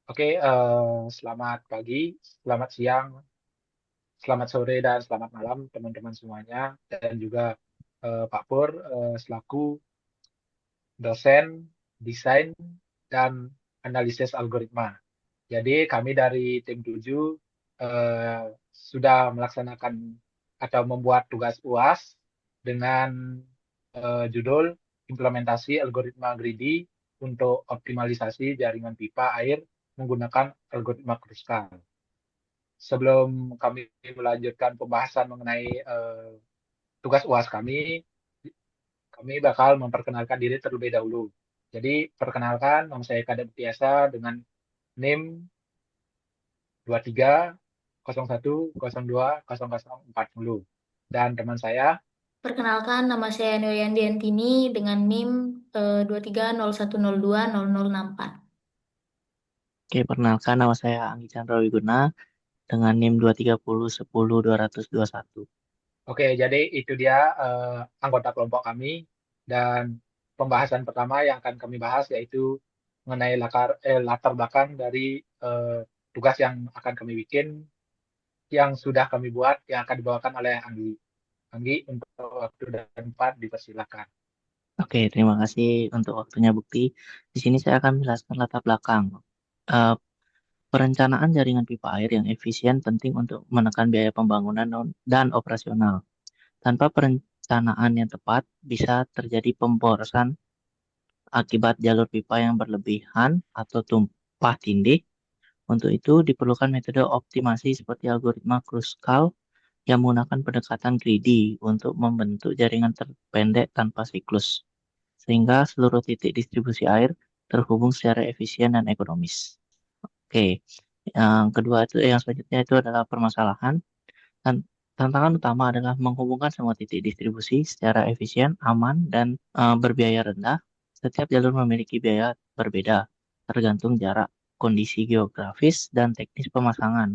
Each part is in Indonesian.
Oke, selamat pagi, selamat siang, selamat sore, dan selamat malam teman-teman semuanya. Dan juga Pak Pur selaku dosen desain dan analisis algoritma. Jadi kami dari tim 7 sudah melaksanakan atau membuat tugas UAS dengan judul implementasi algoritma greedy untuk optimalisasi jaringan pipa air menggunakan algoritma Kruskal. Sebelum kami melanjutkan pembahasan mengenai tugas UAS kami bakal memperkenalkan diri terlebih dahulu. Jadi, perkenalkan, nama saya Kadek Tiasa dengan NIM 2301020040. Dan teman saya, Perkenalkan, nama saya Noyan Diantini dengan NIM 2301020064. Oke, perkenalkan nama saya Anggi Chandra Wiguna dengan NIM 230100221. oke, jadi itu dia anggota kelompok kami. Dan pembahasan pertama yang akan kami bahas yaitu mengenai latar belakang dari eh, tugas yang akan kami bikin, yang sudah kami buat, yang akan dibawakan oleh Anggi. Anggi, untuk waktu dan tempat dipersilakan. Oke, terima kasih untuk waktunya Bukti. Di sini saya akan menjelaskan latar belakang. Eh, Perencanaan jaringan pipa air yang efisien penting untuk menekan biaya pembangunan dan operasional. Tanpa perencanaan yang tepat, bisa terjadi pemborosan akibat jalur pipa yang berlebihan atau tumpah tindih. Untuk itu, diperlukan metode optimasi seperti algoritma Kruskal yang menggunakan pendekatan greedy untuk membentuk jaringan terpendek tanpa siklus, sehingga seluruh titik distribusi air terhubung secara efisien dan ekonomis. Oke, yang kedua itu, yang selanjutnya itu adalah permasalahan. Dan tantangan utama adalah menghubungkan semua titik distribusi secara efisien, aman, dan berbiaya rendah. Setiap jalur memiliki biaya berbeda, tergantung jarak, kondisi geografis, dan teknis pemasangan.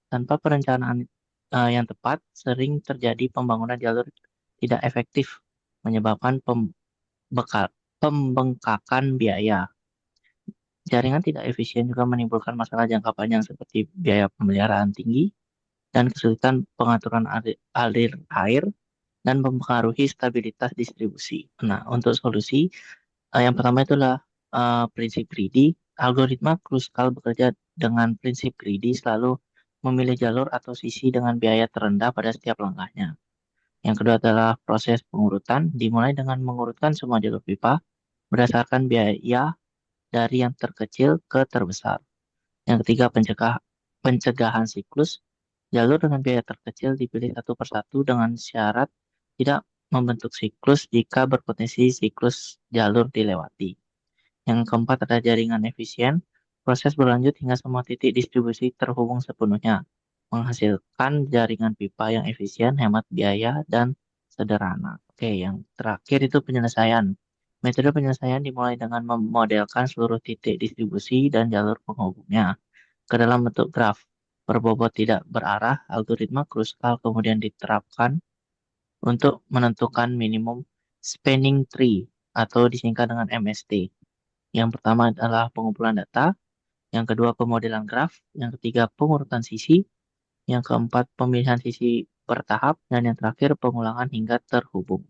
Tanpa perencanaan yang tepat, sering terjadi pembangunan jalur tidak efektif, menyebabkan pembengkakan biaya. Jaringan tidak efisien juga menimbulkan masalah jangka panjang seperti biaya pemeliharaan tinggi dan kesulitan pengaturan alir air dan mempengaruhi stabilitas distribusi. Nah, untuk solusi, yang pertama itulah prinsip greedy. Algoritma Kruskal bekerja dengan prinsip greedy selalu memilih jalur atau sisi dengan biaya terendah pada setiap langkahnya. Yang kedua adalah proses pengurutan, dimulai dengan mengurutkan semua jalur pipa berdasarkan biaya dari yang terkecil ke terbesar. Yang ketiga, pencegahan siklus. Jalur dengan biaya terkecil dipilih satu persatu dengan syarat tidak membentuk siklus jika berpotensi siklus jalur dilewati. Yang keempat ada jaringan efisien. Proses berlanjut hingga semua titik distribusi terhubung sepenuhnya, menghasilkan jaringan pipa yang efisien, hemat biaya, dan sederhana. Oke, yang terakhir itu penyelesaian. Metode penyelesaian dimulai dengan memodelkan seluruh titik distribusi dan jalur penghubungnya ke dalam bentuk graf berbobot tidak berarah. Algoritma Kruskal kemudian diterapkan untuk menentukan minimum spanning tree atau disingkat dengan MST. Yang pertama adalah pengumpulan data, yang kedua pemodelan graf, yang ketiga pengurutan sisi, yang keempat pemilihan sisi bertahap, dan yang terakhir pengulangan hingga terhubung.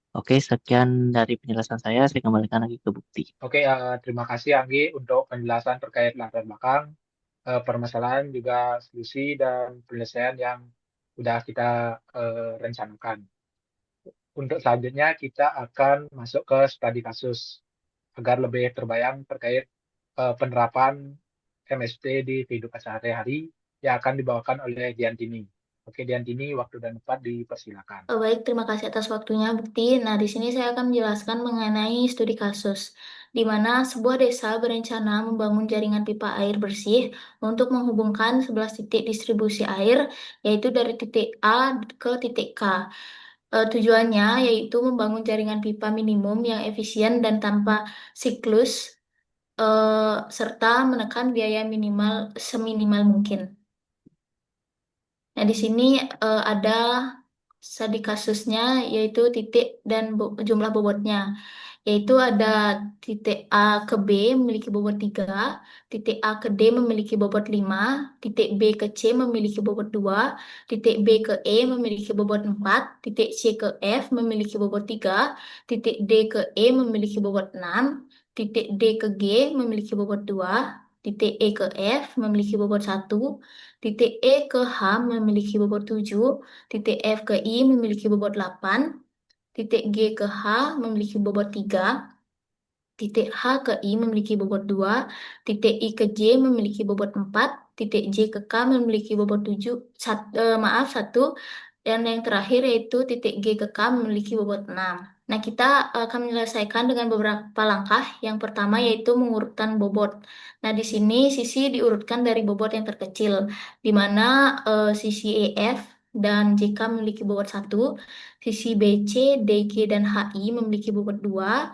Oke, sekian dari penjelasan saya kembalikan lagi ke Bukti. Oke, terima kasih Anggi untuk penjelasan terkait latar belakang, permasalahan, juga solusi dan penyelesaian yang sudah kita rencanakan. Untuk selanjutnya kita akan masuk ke studi kasus agar lebih terbayang terkait penerapan MST di kehidupan sehari-hari yang akan dibawakan oleh Diantini. Oke, Diantini, waktu dan tempat dipersilakan. Baik, terima kasih atas waktunya, Bukti. Nah, di sini saya akan menjelaskan mengenai studi kasus, di mana sebuah desa berencana membangun jaringan pipa air bersih untuk menghubungkan 11 titik distribusi air, yaitu dari titik A ke titik K. Tujuannya yaitu membangun jaringan pipa minimum yang efisien dan tanpa siklus, serta menekan biaya minimal seminimal mungkin. Nah, di sini ada studi kasusnya yaitu titik dan jumlah bobotnya. yaitu ada titik A ke B memiliki bobot 3, titik A ke D memiliki bobot 5, titik B ke C memiliki bobot 2, titik B ke E memiliki bobot 4, titik C ke F memiliki bobot 3, titik D ke E memiliki bobot 6, titik D ke G memiliki bobot 2, titik E ke F memiliki bobot 1, titik E ke H memiliki bobot 7, titik F ke I memiliki bobot 8, titik G ke H memiliki bobot 3, titik H ke I memiliki bobot 2, titik I ke J memiliki bobot 4, titik J ke K memiliki bobot 7, maaf 1, dan yang terakhir yaitu titik G ke K memiliki bobot 6. Nah, kita akan menyelesaikan dengan beberapa langkah. Yang pertama yaitu mengurutkan bobot. Nah, di sini sisi diurutkan dari bobot yang terkecil, di mana sisi EF dan JK memiliki bobot 1, sisi BC, DG, dan HI memiliki bobot 2,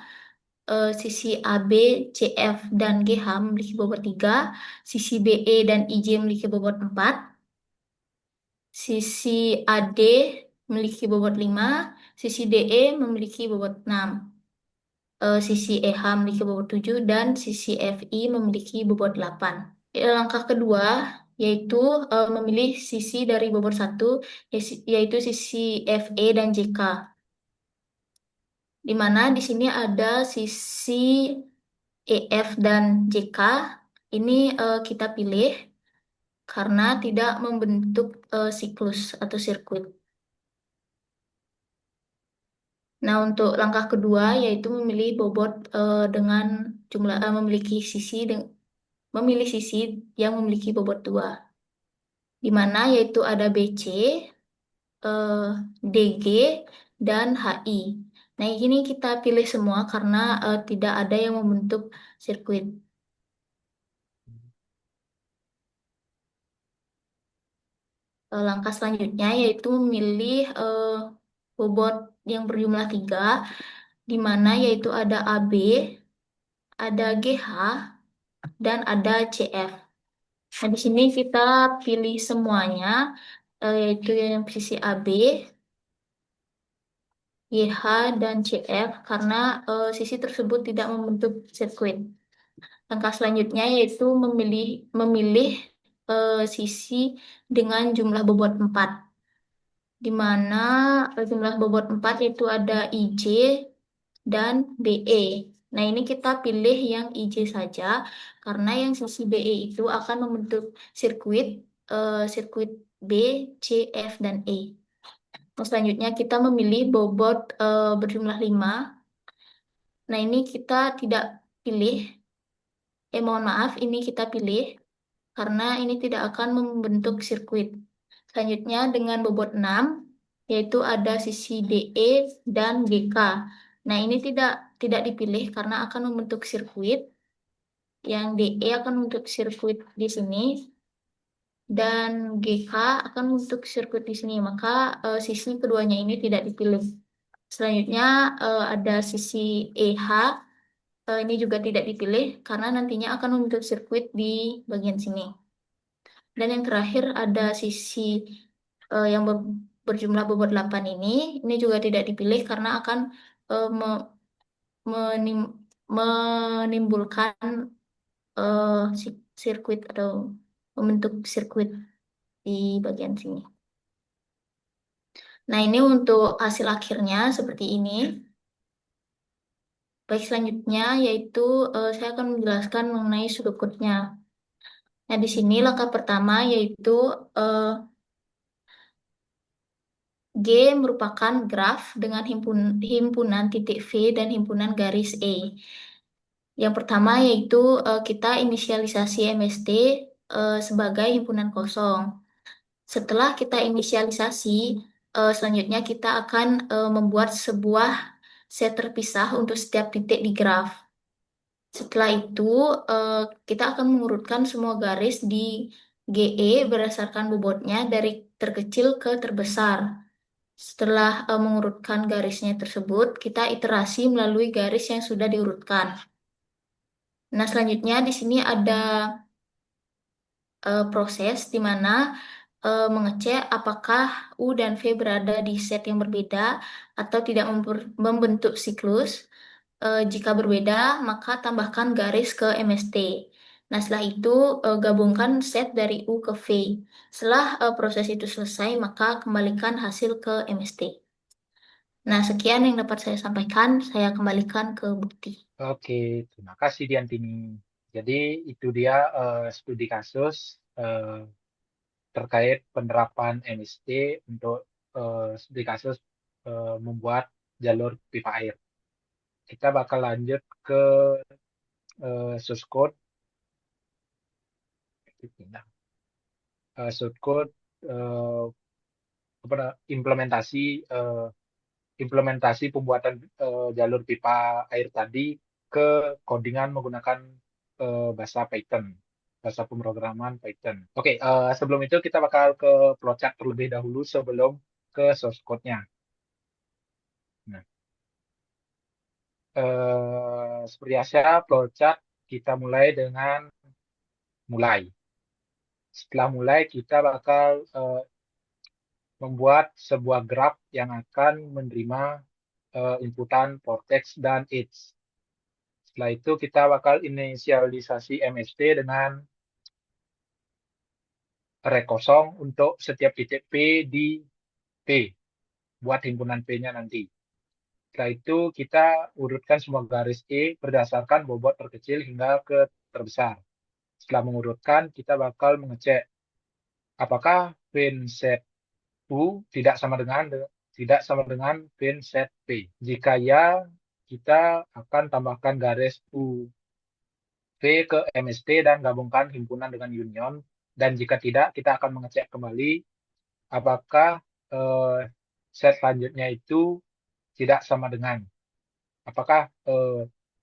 sisi AB, CF, dan GH memiliki bobot 3, sisi BE dan IJ memiliki bobot 4, sisi AD memiliki bobot 5, sisi DE memiliki bobot 6, sisi EH memiliki bobot 7, dan sisi FI memiliki bobot 8. Langkah kedua yaitu memilih sisi dari bobot 1, yaitu sisi FE dan JK. Di mana di sini ada sisi EF dan JK. Ini kita pilih karena tidak membentuk siklus atau sirkuit. Nah, untuk langkah kedua yaitu memilih bobot dengan jumlah memilih sisi yang memiliki bobot 2, di mana yaitu ada BC, eh, DG, dan HI. Nah, ini kita pilih semua karena tidak ada yang membentuk sirkuit. Langkah selanjutnya yaitu memilih bobot yang berjumlah 3, di mana yaitu ada AB, ada GH, dan ada CF. Nah, di sini kita pilih semuanya, yaitu yang sisi AB, GH, dan CF, karena sisi tersebut tidak membentuk sirkuit. Langkah selanjutnya yaitu memilih sisi dengan jumlah bobot 4, di mana jumlah bobot 4 yaitu ada IJ dan BE. Nah, ini kita pilih yang IJ saja, karena yang sisi BE itu akan membentuk sirkuit B, C, F, dan E. Nah, selanjutnya kita memilih bobot berjumlah 5. Nah, ini kita tidak pilih, mohon maaf, ini kita pilih karena ini tidak akan membentuk sirkuit. Selanjutnya dengan bobot 6, yaitu ada sisi DE dan GK. Nah, ini tidak dipilih karena akan membentuk sirkuit. Yang DE akan membentuk sirkuit di sini dan GK akan membentuk sirkuit di sini. Maka sisi keduanya ini tidak dipilih. Selanjutnya ada sisi EH. Ini juga tidak dipilih karena nantinya akan membentuk sirkuit di bagian sini. Dan yang terakhir ada sisi yang berjumlah bobot 8 ini juga tidak dipilih karena akan menim- menimbulkan sirkuit atau membentuk sirkuit di bagian sini. Nah, ini untuk hasil akhirnya seperti ini. Baik, selanjutnya yaitu saya akan menjelaskan mengenai sudut kutnya. Nah, di sini langkah pertama yaitu G merupakan graf dengan himpunan titik V dan himpunan garis E. Yang pertama yaitu kita inisialisasi MST sebagai himpunan kosong. Setelah kita inisialisasi, selanjutnya kita akan membuat sebuah set terpisah untuk setiap titik di graf. Setelah itu, kita akan mengurutkan semua garis di GE berdasarkan bobotnya dari terkecil ke terbesar. Setelah mengurutkan garisnya tersebut, kita iterasi melalui garis yang sudah diurutkan. Nah, selanjutnya di sini ada proses di mana mengecek apakah U dan V berada di set yang berbeda atau tidak membentuk siklus. Jika berbeda, maka tambahkan garis ke MST. Nah, setelah itu gabungkan set dari U ke V. Setelah proses itu selesai, maka kembalikan hasil ke MST. Nah, sekian yang dapat saya sampaikan. Saya kembalikan ke bukti. Oke, terima kasih Diantini. Jadi itu dia studi kasus terkait penerapan MST untuk studi kasus membuat jalur pipa air. Kita bakal lanjut ke source code. Source code implementasi pembuatan jalur pipa air tadi ke codingan menggunakan bahasa Python, bahasa pemrograman Python. Oke, sebelum itu kita bakal ke flowchart terlebih dahulu sebelum ke source code-nya. Nah, seperti biasa flowchart kita mulai dengan mulai. Setelah mulai kita bakal membuat sebuah graf yang akan menerima inputan vortex dan edge. Setelah itu kita bakal inisialisasi MST dengan array kosong untuk setiap titik P di P, buat himpunan P-nya nanti. Setelah itu kita urutkan semua garis E berdasarkan bobot terkecil hingga ke terbesar. Setelah mengurutkan, kita bakal mengecek apakah pin set U tidak sama dengan pin set P. Jika ya, kita akan tambahkan garis U V ke MST dan gabungkan himpunan dengan union. Dan jika tidak, kita akan mengecek kembali apakah set selanjutnya itu tidak sama dengan. Apakah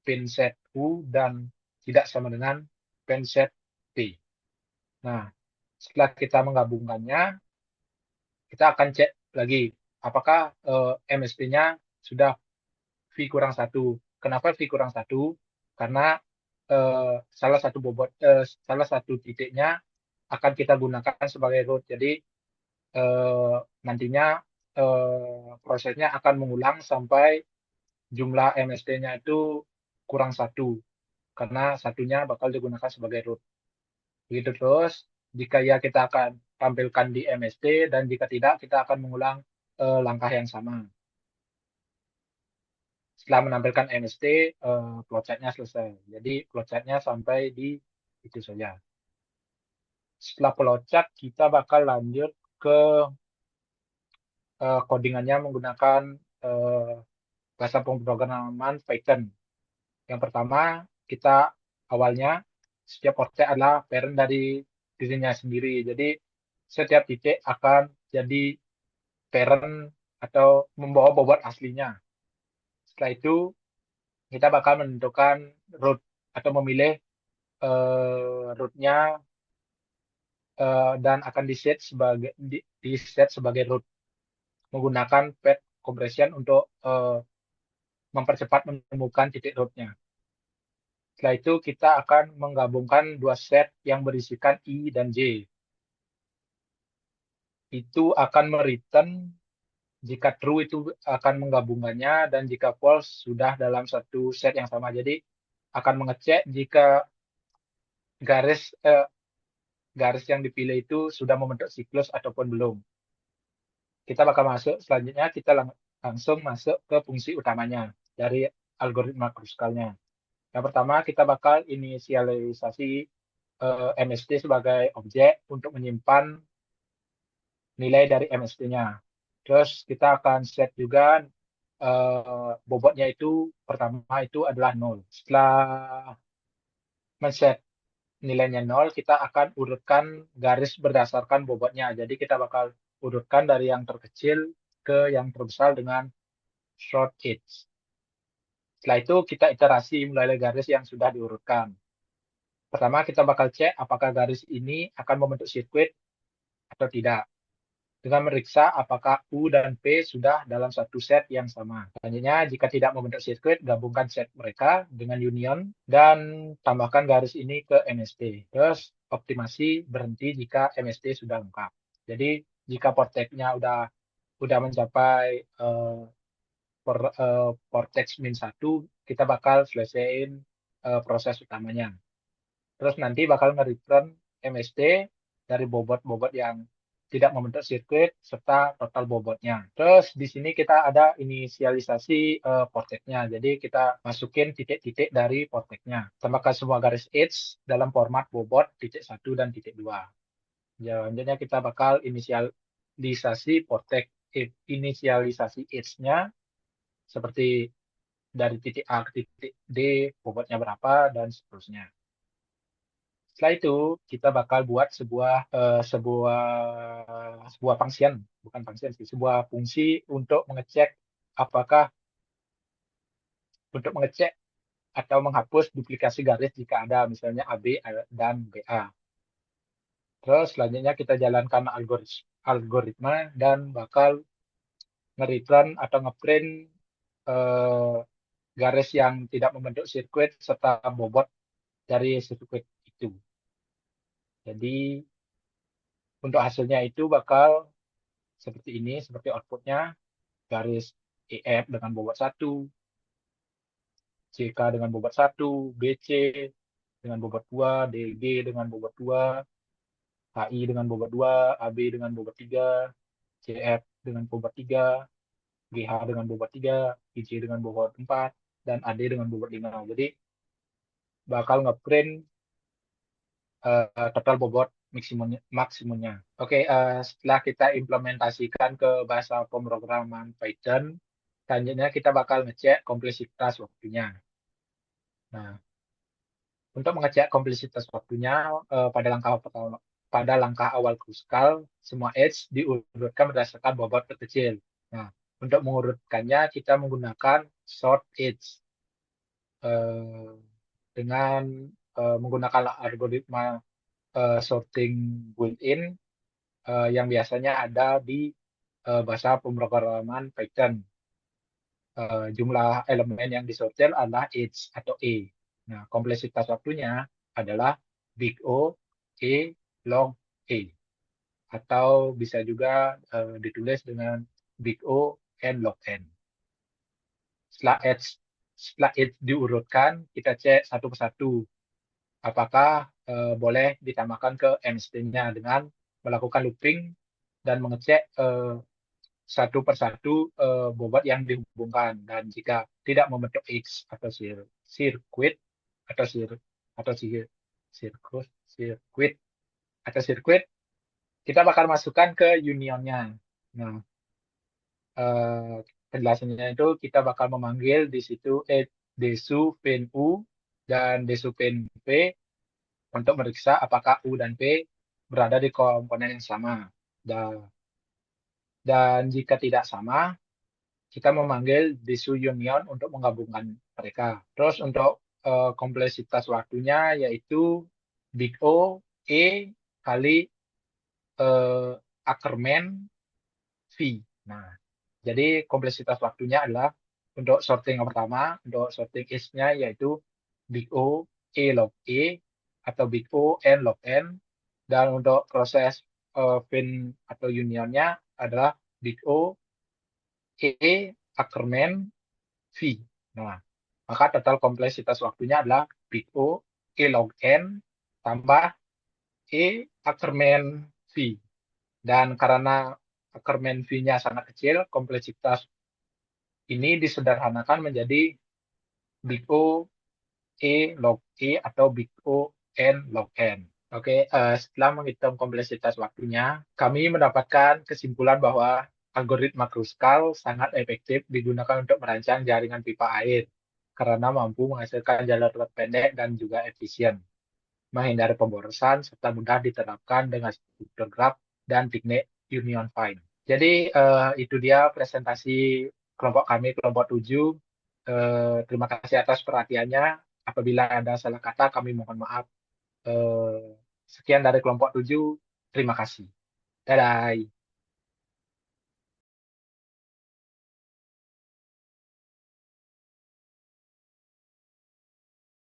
pin set U dan tidak sama dengan pin set P. Nah, setelah kita menggabungkannya, kita akan cek lagi apakah MST-nya sudah V kurang 1. Kenapa V kurang 1? Karena salah satu titiknya akan kita gunakan sebagai root. Jadi nantinya prosesnya akan mengulang sampai jumlah MST-nya itu kurang 1. Karena satunya bakal digunakan sebagai root. Begitu terus, jika ya kita akan tampilkan di MST, dan jika tidak kita akan mengulang langkah yang sama. Setelah menampilkan MST, flowchart-nya selesai. Jadi flowchart-nya sampai di itu saja. Setelah flowchart, kita bakal lanjut ke codingannya menggunakan bahasa pemrograman Python. Yang pertama, kita awalnya setiap objek adalah parent dari dirinya sendiri. Jadi setiap titik akan jadi parent atau membawa bobot aslinya. Setelah itu kita bakal menentukan root atau memilih root-nya dan akan di-set sebagai root menggunakan path compression untuk mempercepat menemukan titik root-nya. Setelah itu kita akan menggabungkan dua set yang berisikan I dan J. Itu akan mereturn jika true itu akan menggabungkannya, dan jika false sudah dalam satu set yang sama. Jadi akan mengecek jika garis yang dipilih itu sudah membentuk siklus ataupun belum. Kita bakal masuk selanjutnya, kita langsung masuk ke fungsi utamanya dari algoritma Kruskalnya. Yang pertama, kita bakal inisialisasi MST sebagai objek untuk menyimpan nilai dari MST-nya. Terus kita akan set juga bobotnya itu pertama itu adalah 0. Setelah men-set nilainya 0, kita akan urutkan garis berdasarkan bobotnya. Jadi kita bakal urutkan dari yang terkecil ke yang terbesar dengan short edge. Setelah itu kita iterasi mulai garis yang sudah diurutkan. Pertama kita bakal cek apakah garis ini akan membentuk sirkuit atau tidak, dengan meriksa apakah U dan P sudah dalam satu set yang sama. Selanjutnya, jika tidak membentuk sirkuit, gabungkan set mereka dengan union dan tambahkan garis ini ke MST. Terus optimasi berhenti jika MST sudah lengkap. Jadi jika vortex-nya udah mencapai vortex min 1, kita bakal selesaiin proses utamanya. Terus nanti bakal nge-return MST dari bobot-bobot yang tidak membentuk sirkuit serta total bobotnya. Terus di sini kita ada inisialisasi porteknya. Jadi kita masukin titik-titik dari porteknya. Tambahkan semua garis edge dalam format bobot titik 1 dan titik 2. Selanjutnya kita bakal inisialisasi portek, inisialisasi edge-nya seperti dari titik A ke titik D, bobotnya berapa, dan seterusnya. Setelah itu kita bakal buat sebuah function, bukan function sih, sebuah fungsi untuk mengecek apakah untuk mengecek atau menghapus duplikasi garis jika ada misalnya AB dan BA. Terus selanjutnya kita jalankan algoritma dan bakal nge-return atau nge-print eh, garis yang tidak membentuk sirkuit serta bobot dari sirkuit itu. Jadi untuk hasilnya itu bakal seperti ini, seperti outputnya, garis EF dengan bobot 1, CK dengan bobot 1, BC dengan bobot 2, DG dengan bobot 2, HI dengan bobot 2, AB dengan bobot 3, CF dengan bobot 3, GH dengan bobot 3, IC dengan bobot 4, dan AD dengan bobot 5. Jadi bakal ngeprint total bobot maksimumnya. Oke, setelah kita implementasikan ke bahasa pemrograman Python, selanjutnya kita bakal ngecek kompleksitas waktunya. Nah, untuk mengecek kompleksitas waktunya pada langkah awal kruskal, semua edge diurutkan berdasarkan bobot terkecil. Nah, untuk mengurutkannya kita menggunakan sort edge eh, dengan menggunakan algoritma sorting built-in yang biasanya ada di bahasa pemrograman Python. Jumlah elemen yang disortir adalah H atau E. Nah, kompleksitas waktunya adalah big O, E, log E. Atau bisa juga ditulis dengan big O, N, log N. Setelah H diurutkan, kita cek satu persatu. Apakah boleh ditambahkan ke MST-nya dengan melakukan looping dan mengecek satu persatu bobot yang dihubungkan, dan jika tidak membentuk X atau sirkuit atau atau sirkuit atau sirkuit, kita bakal masukkan ke unionnya. Nah, penjelasannya itu kita bakal memanggil di situ desu pen u dan desu pen p untuk meriksa apakah u dan p berada di komponen yang sama. Dan jika tidak sama, kita memanggil Desu Union untuk menggabungkan mereka. Terus untuk kompleksitas waktunya yaitu Big O, E kali Ackermann, V. Nah, jadi kompleksitas waktunya adalah untuk sorting yang pertama, untuk sorting is-nya yaitu Big O, E log E, atau Big O, N log N. Dan untuk proses fin atau unionnya adalah Big O, E, Ackermann, V. Nah, maka total kompleksitas waktunya adalah big O, E log N, tambah E Ackermann V. Dan karena Ackermann V-nya sangat kecil, kompleksitas ini disederhanakan menjadi big O, E log E, atau big O, N log N. Oke, setelah menghitung kompleksitas waktunya, kami mendapatkan kesimpulan bahwa algoritma Kruskal sangat efektif digunakan untuk merancang jaringan pipa air karena mampu menghasilkan jalur pendek dan juga efisien, menghindari pemborosan, serta mudah diterapkan dengan struktur graf dan teknik union find. Jadi itu dia presentasi kelompok kami, kelompok 7. Terima kasih atas perhatiannya. Apabila ada salah kata, kami mohon maaf. Sekian dari kelompok 7. Terima kasih. Dadah.